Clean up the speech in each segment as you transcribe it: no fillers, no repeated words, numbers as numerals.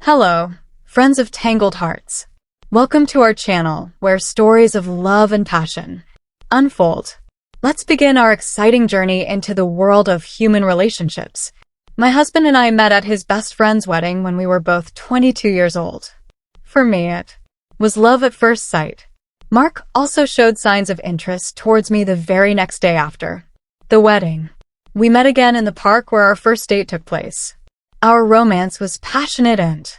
Hello, friends of Tangled Hearts. Welcome to our channel, where stories of love and passion unfold. Let's begin our exciting journey into the world of human relationships. My husband and I met at his best friend's wedding when we were both 22 years old. For me, it was love at first sight. Mark also showed signs of interest towards me the very next day after the wedding. We met again in the park where our first date took place. Our romance was passionate and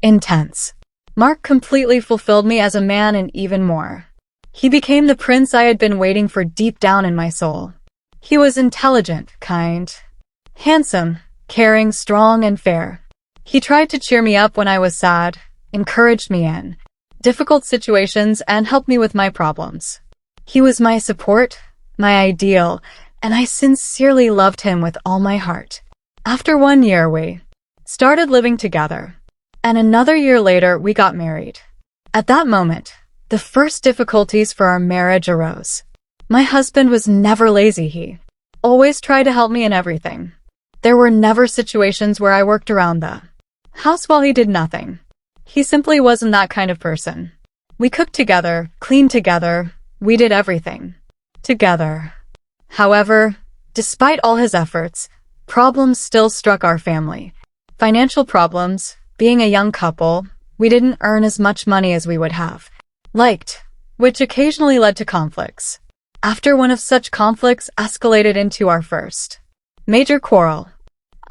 intense. Mark completely fulfilled me as a man and even more. He became the prince I had been waiting for deep down in my soul. He was intelligent, kind, handsome, caring, strong, and fair. He tried to cheer me up when I was sad, encouraged me in difficult situations, and helped me with my problems. He was my support, my ideal, and I sincerely loved him with all my heart. After 1 year, we started living together, and another year later, we got married. At that moment, the first difficulties for our marriage arose. My husband was never lazy. He always tried to help me in everything. There were never situations where I worked around the house while he did nothing. He simply wasn't that kind of person. We cooked together, cleaned together, we did everything together. However, despite all his efforts, problems still struck our family. Financial problems. Being a young couple, we didn't earn as much money as we would have liked, which occasionally led to conflicts. After one of such conflicts escalated into our first major quarrel,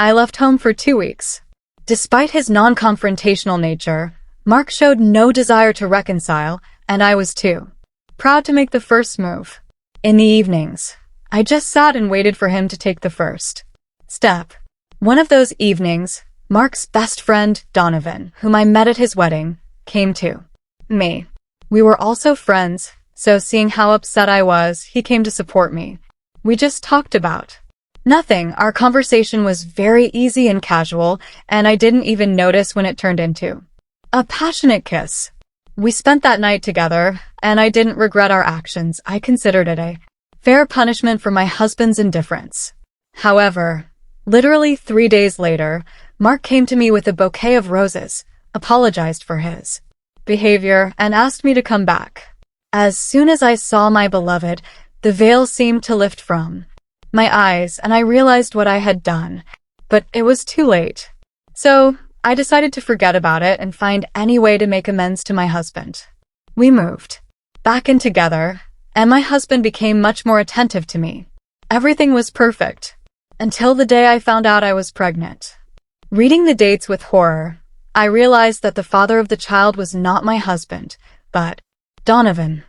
I left home for 2 weeks. Despite his non-confrontational nature, Mark showed no desire to reconcile, and I was too proud to make the first move. In the evenings, I just sat and waited for him to take the first step. One of those evenings, Mark's best friend, Donovan, whom I met at his wedding, came to me. We were also friends, so seeing how upset I was, he came to support me. We just talked about nothing. Our conversation was very easy and casual, and I didn't even notice when it turned into a passionate kiss. We spent that night together, and I didn't regret our actions. I considered it a fair punishment for my husband's indifference. However, literally 3 days later, Mark came to me with a bouquet of roses, apologized for his behavior, and asked me to come back. As soon as I saw my beloved, the veil seemed to lift from my eyes, and I realized what I had done. But it was too late. So, I decided to forget about it and find any way to make amends to my husband. We moved back in together, and my husband became much more attentive to me. Everything was perfect, until the day I found out I was pregnant. Reading the dates with horror, I realized that the father of the child was not my husband, but Donovan.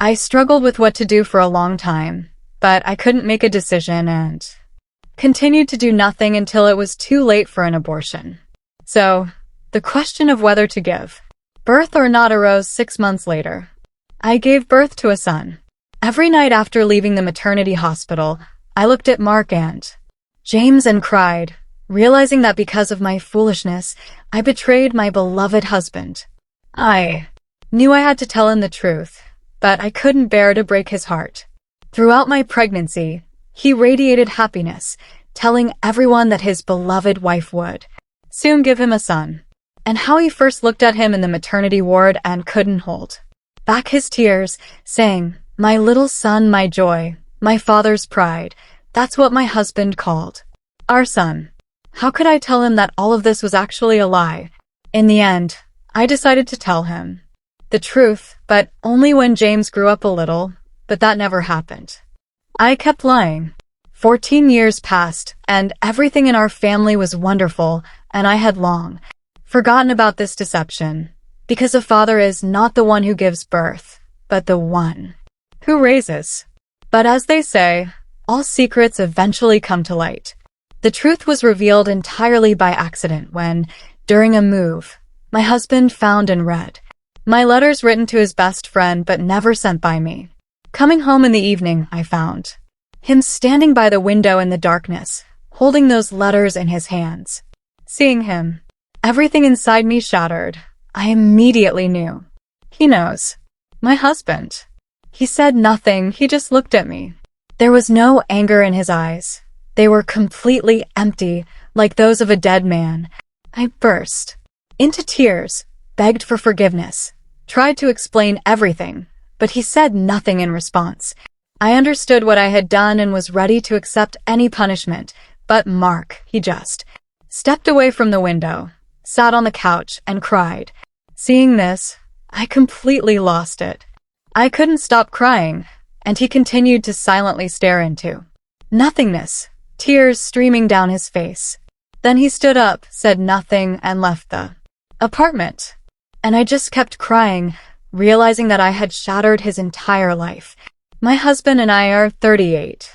I struggled with what to do for a long time, but I couldn't make a decision and continued to do nothing until it was too late for an abortion. So, the question of whether to give birth or not arose 6 months later. I gave birth to a son. Every night after leaving the maternity hospital, I looked at Mark and James and cried, realizing that because of my foolishness, I betrayed my beloved husband. I knew I had to tell him the truth, but I couldn't bear to break his heart. Throughout my pregnancy, he radiated happiness, telling everyone that his beloved wife would soon give him a son, and how he first looked at him in the maternity ward and couldn't hold back his tears, saying, "My little son, my joy, my father's pride." That's what my husband called our son. How could I tell him that all of this was actually a lie? In the end, I decided to tell him the truth, but only when James grew up a little, but that never happened. I kept lying. 14 years passed, and everything in our family was wonderful, and I had long forgotten about this deception, because a father is not the one who gives birth, but the one who raises. But as they say, all secrets eventually come to light. The truth was revealed entirely by accident when, during a move, my husband found and read my letters written to his best friend but never sent by me. Coming home in the evening, I found him standing by the window in the darkness, holding those letters in his hands. Seeing him, everything inside me shattered. I immediately knew. He knows. My husband. He said nothing, he just looked at me. There was no anger in his eyes. They were completely empty, like those of a dead man. I burst into tears, begged for forgiveness, tried to explain everything, but he said nothing in response. I understood what I had done and was ready to accept any punishment, but Mark, he just stepped away from the window, sat on the couch, and cried. Seeing this, I completely lost it. I couldn't stop crying, and he continued to silently stare into nothingness, tears streaming down his face. Then he stood up, said nothing, and left the apartment. And I just kept crying, realizing that I had shattered his entire life. My husband and I are 38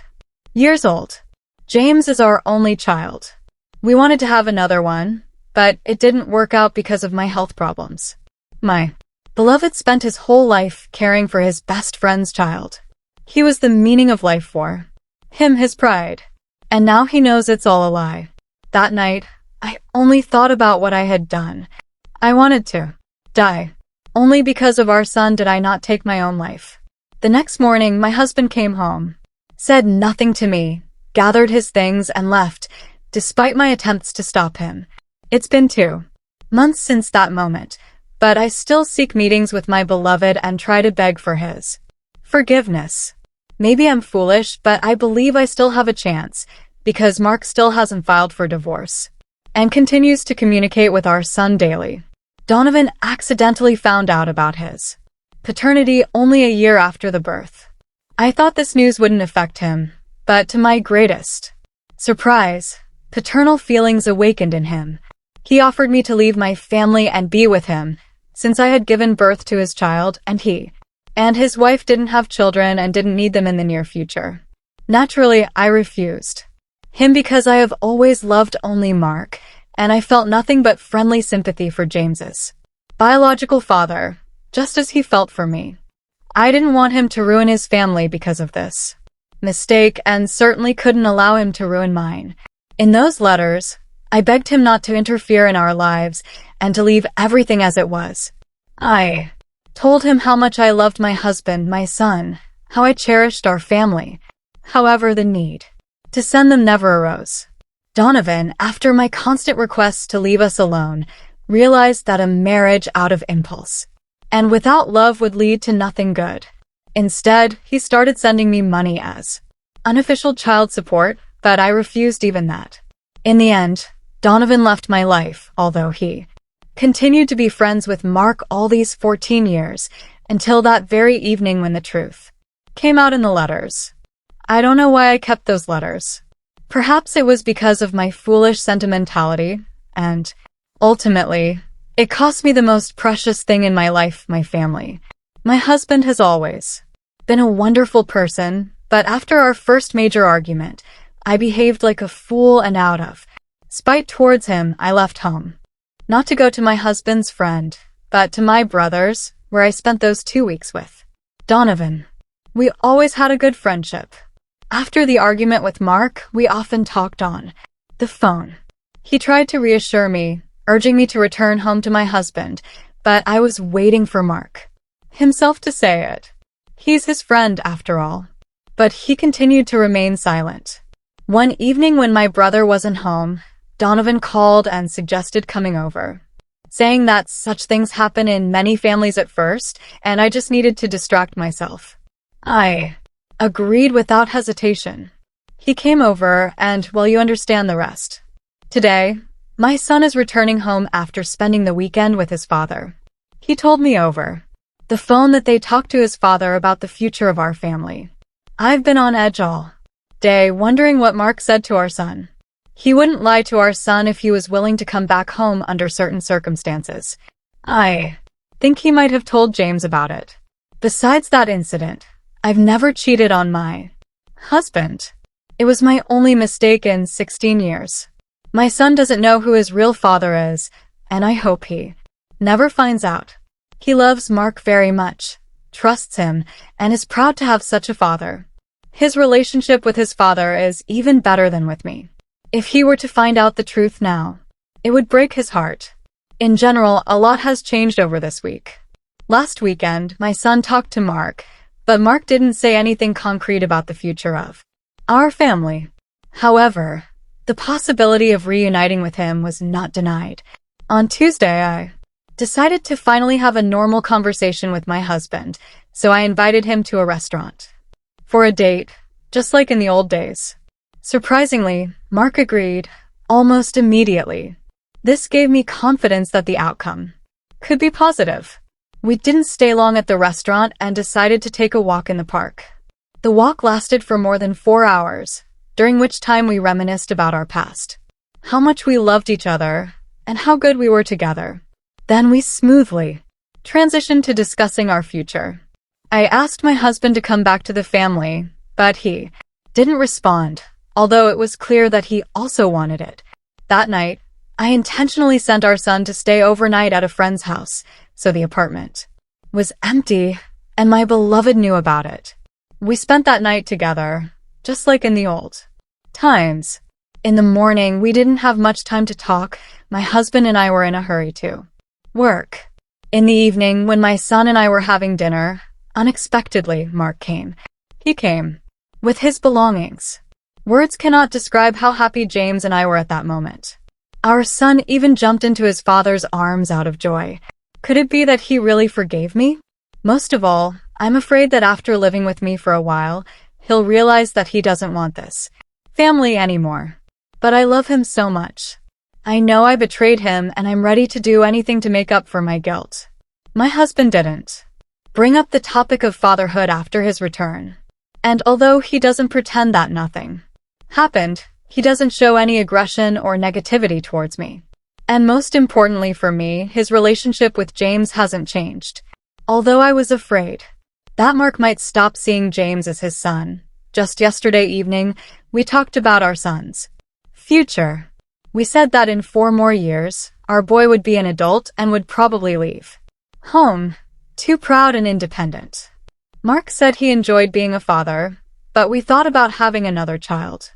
years old. James is our only child. We wanted to have another one, but it didn't work out because of my health problems. My beloved spent his whole life caring for his best friend's child. He was the meaning of life for him, his pride. And now he knows it's all a lie. That night, I only thought about what I had done. I wanted to die. Only because of our son did I not take my own life. The next morning, my husband came home, said nothing to me, gathered his things, and left, despite my attempts to stop him. It's been 2 months since that moment, but I still seek meetings with my beloved and try to beg for his forgiveness. Maybe I'm foolish, but I believe I still have a chance, because Mark still hasn't filed for divorce, and continues to communicate with our son daily. Donovan accidentally found out about his paternity only a year after the birth. I thought this news wouldn't affect him, but to my greatest surprise, paternal feelings awakened in him. He offered me to leave my family and be with him, since I had given birth to his child, and he and his wife didn't have children and didn't need them in the near future. Naturally, I refused him because I have always loved only Mark, and I felt nothing but friendly sympathy for James's biological father, just as he felt for me. I didn't want him to ruin his family because of this mistake, and certainly couldn't allow him to ruin mine. In those letters, I begged him not to interfere in our lives and to leave everything as it was. I told him how much I loved my husband, my son, how I cherished our family. However, the need to send them never arose. Donovan, after my constant requests to leave us alone, realized that a marriage out of impulse and without love would lead to nothing good. Instead, he started sending me money as unofficial child support, but I refused even that. In the end, Donovan left my life, although he continued to be friends with Mark all these 14 years, until that very evening when the truth came out in the letters. I don't know why I kept those letters. Perhaps it was because of my foolish sentimentality, and ultimately, it cost me the most precious thing in my life, my family. My husband has always been a wonderful person, but after our first major argument, I behaved like a fool, and out of spite towards him, I left home. Not to go to my husband's friend, but to my brother's, where I spent those 2 weeks with Donovan. We always had a good friendship. After the argument with Mark, we often talked on the phone. He tried to reassure me, urging me to return home to my husband, but I was waiting for Mark himself to say it. He's his friend, after all. But he continued to remain silent. One evening when my brother wasn't home, Donovan called and suggested coming over, saying that such things happen in many families at first, and I just needed to distract myself. I agreed without hesitation. He came over, and, well, you understand the rest. Today, my son is returning home after spending the weekend with his father. He told me over the phone that they talked to his father about the future of our family. I've been on edge all day, wondering what Mark said to our son. He wouldn't lie to our son if he was willing to come back home under certain circumstances. I think he might have told James about it. Besides that incident, I've never cheated on my husband. It was my only mistake in 16 years. My son doesn't know who his real father is, and I hope he never finds out. He loves Mark very much, trusts him, and is proud to have such a father. His relationship with his father is even better than with me. If he were to find out the truth now, it would break his heart. In general, a lot has changed over this week. Last weekend, my son talked to Mark, but Mark didn't say anything concrete about the future of our family. However, the possibility of reuniting with him was not denied. On Tuesday, I decided to finally have a normal conversation with my husband, so I invited him to a restaurant for a date, just like in the old days. Surprisingly, Mark agreed almost immediately. This gave me confidence that the outcome could be positive. We didn't stay long at the restaurant and decided to take a walk in the park. The walk lasted for more than 4 hours, during which time we reminisced about our past, how much we loved each other, and how good we were together. Then we smoothly transitioned to discussing our future. I asked my husband to come back to the family, but he didn't respond, although it was clear that he also wanted it. That night, I intentionally sent our son to stay overnight at a friend's house, so the apartment was empty, and my beloved knew about it. We spent that night together, just like in the old times. In the morning, we didn't have much time to talk. My husband and I were in a hurry to work. In the evening, when my son and I were having dinner, unexpectedly, Mark came. He came with his belongings. Words cannot describe how happy James and I were at that moment. Our son even jumped into his father's arms out of joy. Could it be that he really forgave me? Most of all, I'm afraid that after living with me for a while, he'll realize that he doesn't want this family anymore. But I love him so much. I know I betrayed him, and I'm ready to do anything to make up for my guilt. My husband didn't bring up the topic of fatherhood after his return. And although he doesn't pretend that nothing happened, he doesn't show any aggression or negativity towards me. And most importantly for me, his relationship with James hasn't changed. Although I was afraid that Mark might stop seeing James as his son. Just yesterday evening, we talked about our son's future. We said that in 4 more years, our boy would be an adult and would probably leave home, too proud and independent. Mark said he enjoyed being a father, but we thought about having another child.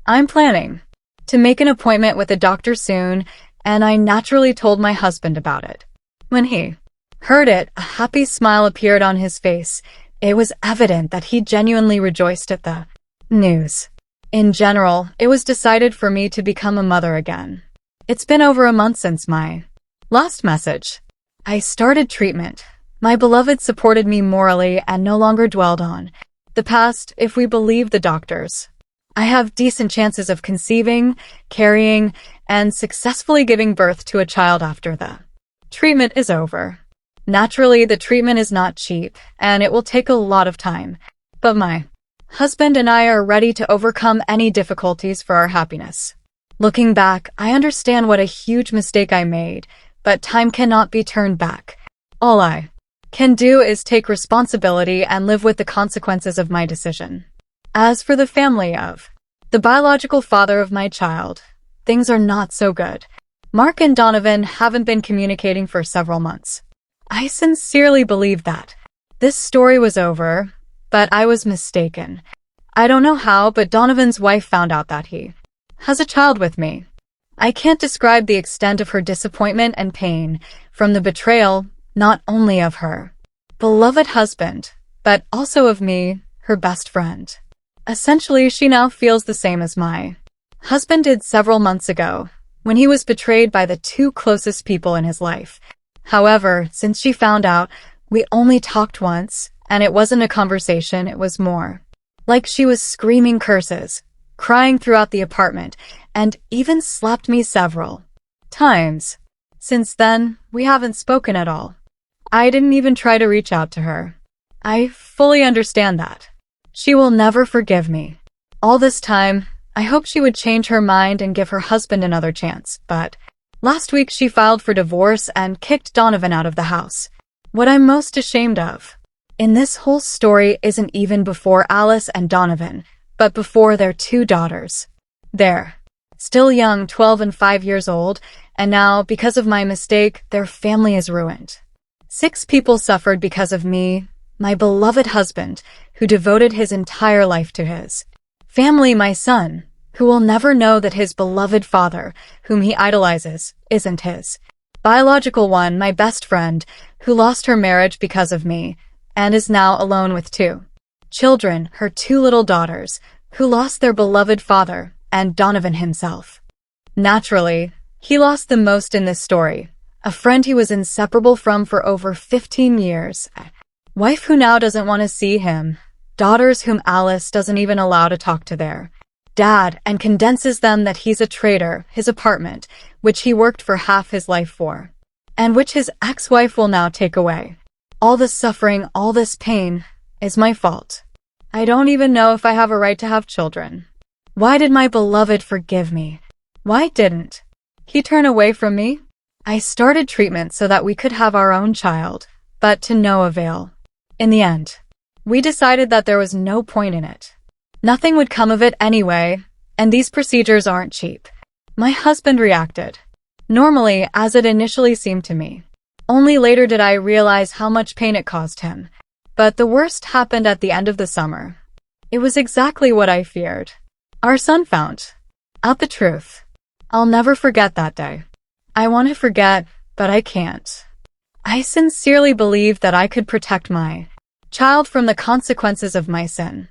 I'm planning to make an appointment with a doctor soon, and I naturally told my husband about it. When he heard it, a happy smile appeared on his face. It was evident that he genuinely rejoiced at the news. In general, it was decided for me to become a mother again. It's been over a month since my last message. I started treatment. My beloved supported me morally and no longer dwelled on the past, if we believe the doctors. I have decent chances of conceiving, carrying, and successfully giving birth to a child after the treatment is over. Naturally, the treatment is not cheap, and it will take a lot of time. But my husband and I are ready to overcome any difficulties for our happiness. Looking back, I understand what a huge mistake I made, but time cannot be turned back. All I can do is take responsibility and live with the consequences of my decision. As for the family of the biological father of my child, things are not so good. Mark and Donovan haven't been communicating for several months. I sincerely believed that this story was over, but I was mistaken. I don't know how, but Donovan's wife found out that he has a child with me. I can't describe the extent of her disappointment and pain from the betrayal, not only of her beloved husband, but also of me, her best friend. Essentially, she now feels the same as my husband did several months ago, when he was betrayed by the 2 closest people in his life. However, since she found out, we only talked once, and it wasn't a conversation, it was more like she was screaming curses, crying throughout the apartment, and even slapped me several times. Since then, we haven't spoken at all. I didn't even try to reach out to her. I fully understand that she will never forgive me. All this time, I hoped she would change her mind and give her husband another chance, but last week she filed for divorce and kicked Donovan out of the house. What I'm most ashamed of in this whole story isn't even before Alice and Donovan, but before their 2 daughters. They're still young, 12 and 5 years old, and now, because of my mistake, their family is ruined. 6 people suffered because of me, my beloved husband, who devoted his entire life to his family, my son, who will never know that his beloved father, whom he idolizes, isn't his biological one, my best friend, who lost her marriage because of me, and is now alone with 2 children, her 2 little daughters, who lost their beloved father, and Donovan himself. Naturally, He lost the most in this story. A friend he was inseparable from for over 15 years. Wife who now doesn't want to see him. Daughters whom Alice doesn't even allow to talk to their dad and condenses them that he's a traitor, his apartment, which he worked for half his life for, and which his ex-wife will now take away. All this suffering, all this pain, is my fault. I don't even know if I have a right to have children. Why did my beloved forgive me? Why didn't he turn away from me? I started treatment so that we could have our own child, but to no avail. In the end, we decided that there was no point in it. Nothing would come of it anyway, and these procedures aren't cheap. My husband reacted normally, as it initially seemed to me. Only later did I realize how much pain it caused him. But the worst happened at the end of the summer. It was exactly what I feared. Our son found out the truth. I'll never forget that day. I want to forget, but I can't. I sincerely believed that I could protect my child from the consequences of my sin.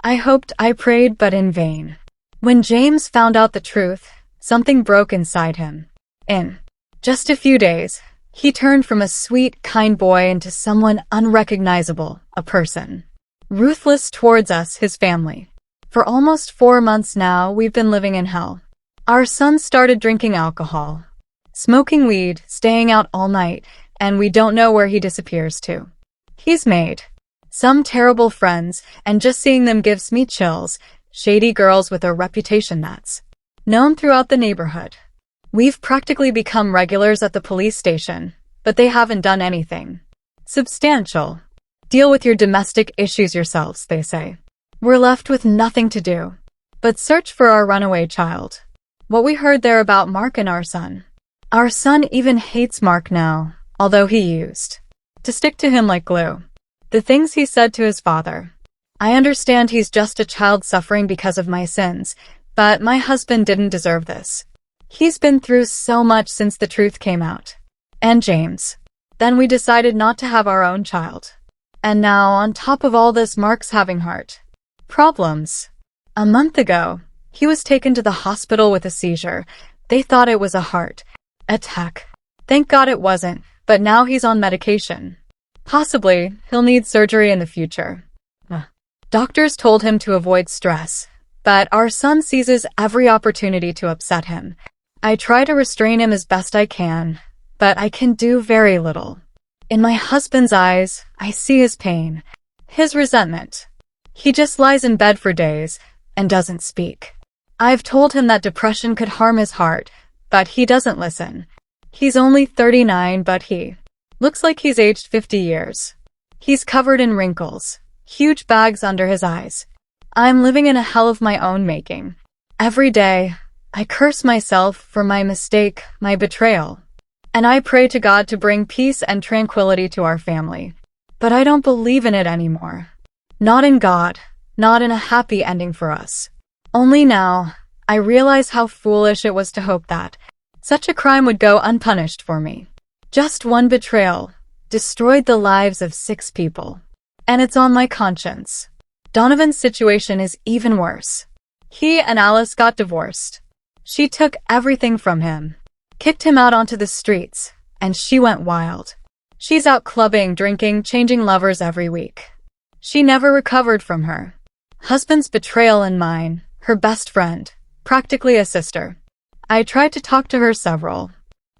I hoped, I prayed, but in vain. When James found out the truth, something broke inside him. In just a few days, he turned from a sweet, kind boy into someone unrecognizable, a person ruthless towards us, his family. For almost 4 months now, we've been living in hell. Our son started drinking alcohol, smoking weed, staying out all night, and we don't know where he disappears to. He's made some terrible friends, and just seeing them gives me chills. Shady girls with a reputation that's known throughout the neighborhood. We've practically become regulars at the police station, but they haven't done anything substantial. Deal with your domestic issues yourselves, they say. We're left with nothing to do but search for our runaway child. What we heard there about Mark and our son. Our son even hates Mark now, although he used to stick to him like glue. The things he said to his father. I understand he's just a child suffering because of my sins, but my husband didn't deserve this. He's been through so much since the truth came out. And James. Then we decided not to have our own child. And now, on top of all this, Mark's having heart problems. A month ago, he was taken to the hospital with a seizure. They thought it was a heart attack. Thank God it wasn't, but now he's on medication. Possibly, he'll need surgery in the future. Doctors told him to avoid stress, but our son seizes every opportunity to upset him. I try to restrain him as best I can, but I can do very little. In my husband's eyes, I see his pain, his resentment. He just lies in bed for days and doesn't speak. I've told him that depression could harm his heart, but he doesn't listen. He's only 39, but he looks like he's aged 50 years. He's covered in wrinkles, huge bags under his eyes. I'm living in a hell of my own making. Every day, I curse myself for my mistake, my betrayal. And I pray to God to bring peace and tranquility to our family. But I don't believe in it anymore. Not in God, not in a happy ending for us. Only now, I realize how foolish it was to hope that such a crime would go unpunished for me. Just one betrayal destroyed the lives of 6 people. And it's on my conscience. Donovan's situation is even worse. He and Alice got divorced. She took everything from him, kicked him out onto the streets, and she went wild. She's out clubbing, drinking, changing lovers every week. She never recovered from her husband's betrayal and mine, her best friend, practically a sister. I tried to talk to her several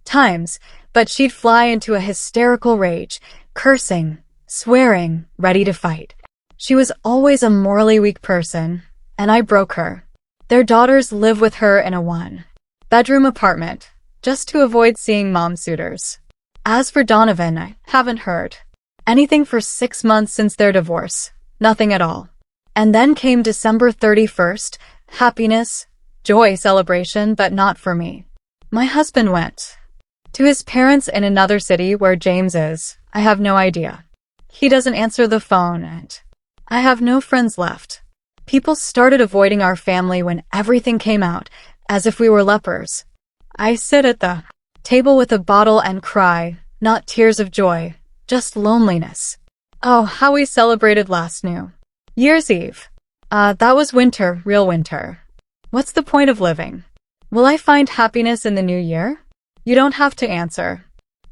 times, but she'd fly into a hysterical rage, cursing, swearing, ready to fight. She was always a morally weak person, and I broke her. Their daughters live with her in a 1-bedroom apartment, just to avoid seeing mom suitors. As for Donovan, I haven't heard anything for 6 months since their divorce. Nothing at all. And then came December 31st, happiness, joy, celebration, but not for me. My husband went to his parents in another city where James is. I have no idea. He doesn't answer the phone, and I have no friends left. People started avoiding our family when everything came out, as if we were lepers. I sit at the table with a bottle and cry, not tears of joy, just loneliness. Oh, how we celebrated last New Year's Eve. That was winter, real winter. What's the point of living? Will I find happiness in the new year? You don't have to answer.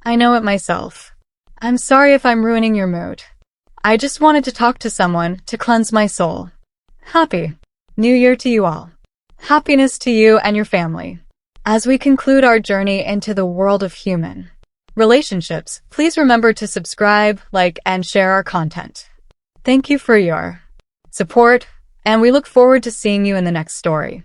I know it myself. I'm sorry if I'm ruining your mood. I just wanted to talk to someone to cleanse my soul. Happy New Year to you all. Happiness to you and your family. As we conclude our journey into the world of human relationships, please remember to subscribe, like, and share our content. Thank you for your support, and we look forward to seeing you in the next story.